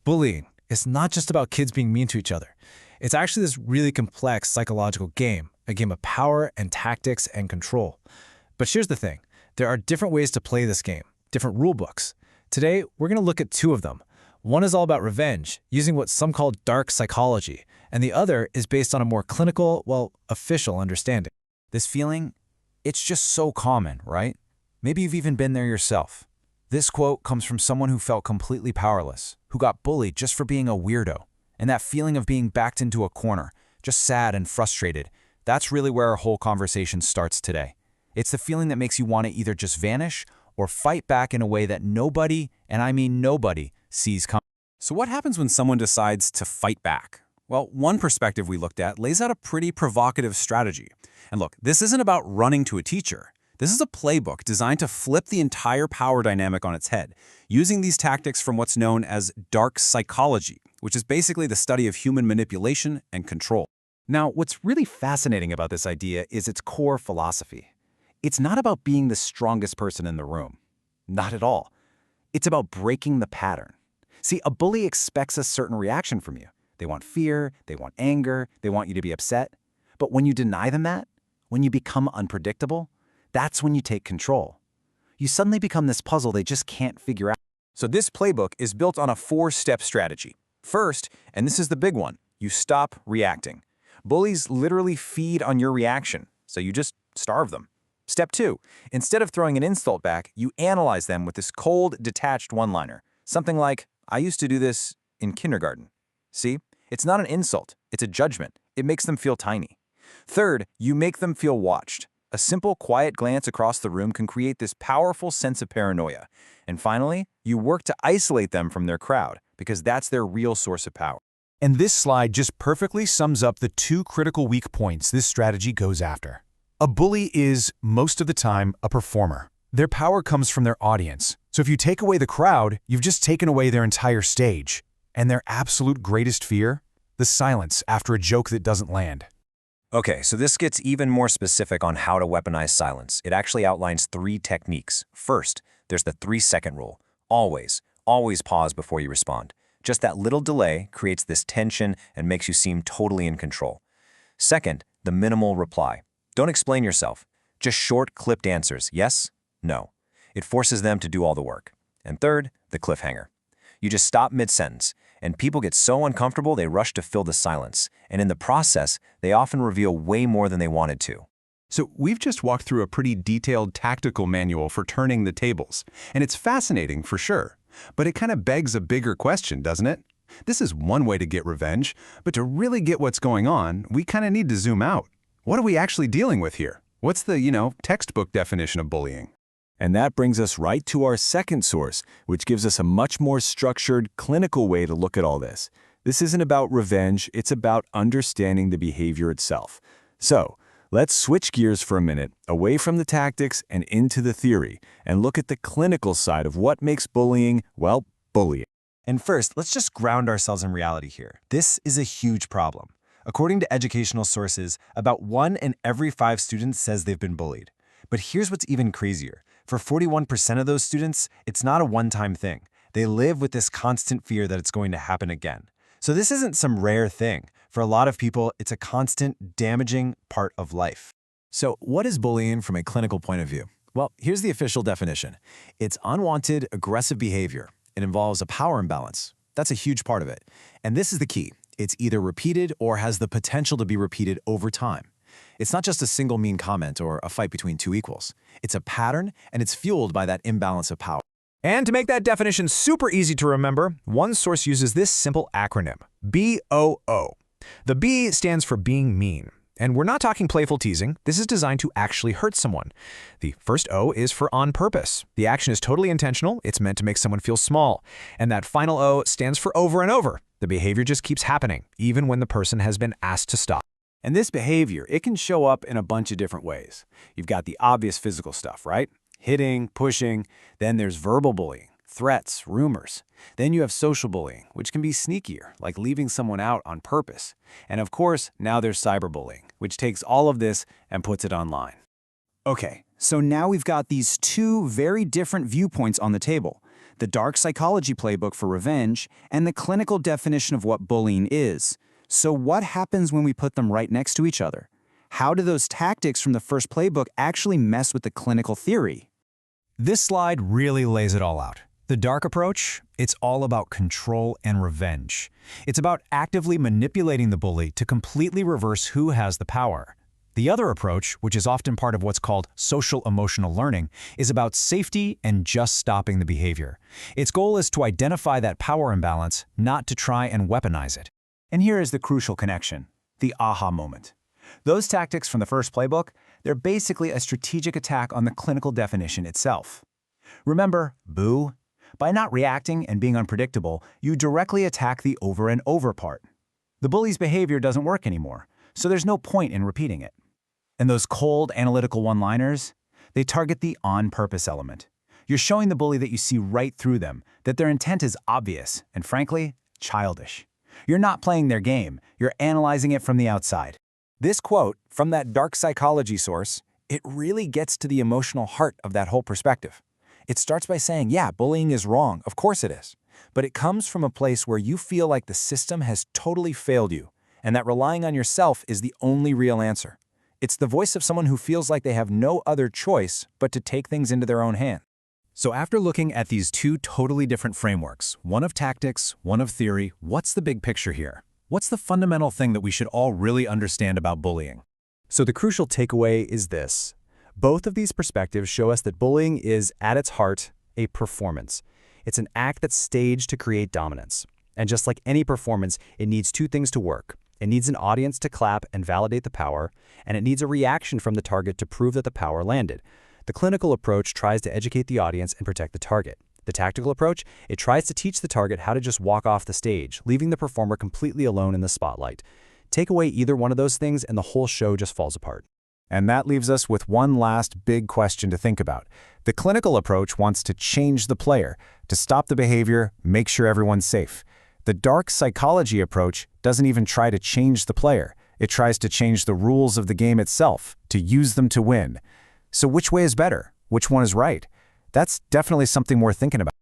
Bullying is not just about kids being mean to each other. It's actually this really complex psychological game, a game of power and tactics and control. But here's the thing. There are different ways to play this game, different rule books. Today, we're going to look at two of them. One is all about revenge, using what some call dark psychology, and the other is based on a more clinical, official understanding. This feeling, it's just so common, right? Maybe you've even been there yourself. This quote comes from someone who felt completely powerless, who got bullied just for being a weirdo. And that feeling of being backed into a corner, just sad and frustrated, that's really where our whole conversation starts today. It's the feeling that makes you want to either just vanish or fight back in a way that nobody, and I mean nobody, sees coming. So what happens when someone decides to fight back? Well, one perspective we looked at lays out a pretty provocative strategy. And look, this isn't about running to a teacher. This is a playbook designed to flip the entire power dynamic on its head, using these tactics from what's known as dark psychology, which is basically the study of human manipulation and control. Now, what's really fascinating about this idea is its core philosophy. It's not about being the strongest person in the room. Not at all. It's about breaking the pattern. See, a bully expects a certain reaction from you. They want fear, they want anger, they want you to be upset. But when you deny them that, when you become unpredictable, that's when you take control. You suddenly become this puzzle they just can't figure out. So this playbook is built on a 4-step strategy. First, and this is the big one, you stop reacting. Bullies literally feed on your reaction, so you just starve them. Step 2, instead of throwing an insult back, you analyze them with this cold, detached one-liner. Something like, I used to do this in kindergarten. See? It's not an insult, it's a judgment. It makes them feel tiny. Third, you make them feel watched. A simple, quiet glance across the room can create this powerful sense of paranoia. And finally, you work to isolate them from their crowd, because that's their real source of power. And this slide just perfectly sums up the two critical weak points this strategy goes after. A bully is, most of the time, a performer. Their power comes from their audience. So if you take away the crowd, you've just taken away their entire stage. And their absolute greatest fear? The silence after a joke that doesn't land. Okay, so this gets even more specific on how to weaponize silence. It actually outlines 3 techniques. First, there's the 3-second rule. Always pause before you respond. Just that little delay creates this tension and makes you seem totally in control. Second, the minimal reply. Don't explain yourself. Just short, clipped answers. Yes? No. It forces them to do all the work. And third, the cliffhanger. You just stop mid-sentence, and people get so uncomfortable they rush to fill the silence. And in the process, they often reveal way more than they wanted to. So we've just walked through a pretty detailed tactical manual for turning the tables. And it's fascinating for sure. But it kind of begs a bigger question, doesn't it? This is one way to get revenge, but to really get what's going on, we kind of need to zoom out. What are we actually dealing with here? What's the, textbook definition of bullying? And that brings us right to our second source, which gives us a much more structured, clinical way to look at all this. This isn't about revenge, it's about understanding the behavior itself. So, let's switch gears for a minute, away from the tactics and into the theory, and look at the clinical side of what makes bullying, well, bullying. And first, let's just ground ourselves in reality here. This is a huge problem. According to educational sources, about 1 in every 5 students says they've been bullied. But here's what's even crazier. For 41% of those students, it's not a one-time thing. They live with this constant fear that it's going to happen again. So this isn't some rare thing. For a lot of people, it's a constant, damaging part of life. So what is bullying from a clinical point of view? Well, here's the official definition. It's unwanted, aggressive behavior. It involves a power imbalance. That's a huge part of it. And this is the key. It's either repeated or has the potential to be repeated over time. It's not just a single mean comment or a fight between two equals. It's a pattern, and it's fueled by that imbalance of power. And to make that definition super easy to remember, one source uses this simple acronym, BOO. The B stands for being mean. And we're not talking playful teasing. This is designed to actually hurt someone. The first O is for on purpose. The action is totally intentional. It's meant to make someone feel small. And that final O stands for over and over. The behavior just keeps happening, even when the person has been asked to stop. And this behavior, it can show up in a bunch of different ways. You've got the obvious physical stuff, right? Hitting, pushing. Then there's verbal bullying, threats, rumors. Then you have social bullying, which can be sneakier, like leaving someone out on purpose. And of course, now there's cyberbullying, which takes all of this and puts it online. Okay, so now we've got these two very different viewpoints on the table. the dark psychology playbook for revenge, and the clinical definition of what bullying is. So what happens when we put them right next to each other? How do those tactics from the first playbook actually mess with the clinical theory? This slide really lays it all out. The dark approach, it's all about control and revenge. It's about actively manipulating the bully to completely reverse who has the power. The other approach, which is often part of what's called social-emotional learning, is about safety and just stopping the behavior. Its goal is to identify that power imbalance, not to try and weaponize it. And here is the crucial connection, the aha moment. Those tactics from the first playbook, they're basically a strategic attack on the clinical definition itself. Remember, boo? By not reacting and being unpredictable, you directly attack the over and over part. The bully's behavior doesn't work anymore, so there's no point in repeating it. And those cold, analytical one-liners, they target the on-purpose element. You're showing the bully that you see right through them, that their intent is obvious and, frankly, childish. You're not playing their game, you're analyzing it from the outside. This quote from that dark psychology source, it really gets to the emotional heart of that whole perspective. It starts by saying, yeah, bullying is wrong, of course it is. But it comes from a place where you feel like the system has totally failed you, and that relying on yourself is the only real answer. It's the voice of someone who feels like they have no other choice but to take things into their own hands. So after looking at these two totally different frameworks, one of tactics, one of theory, what's the big picture here? What's the fundamental thing that we should all really understand about bullying? So the crucial takeaway is this. Both of these perspectives show us that bullying is, at its heart, a performance. It's an act that's staged to create dominance. And just like any performance, it needs two things to work. It needs an audience to clap and validate the power, and it needs a reaction from the target to prove that the power landed. The clinical approach tries to educate the audience and protect the target. The tactical approach, it tries to teach the target how to just walk off the stage, leaving the performer completely alone in the spotlight. Take away either one of those things and the whole show just falls apart. And that leaves us with one last big question to think about. The clinical approach wants to change the player, to stop the behavior, make sure everyone's safe. The dark psychology approach doesn't even try to change the player. It tries to change the rules of the game itself, to use them to win. So which way is better? Which one is right? That's definitely something worth thinking about.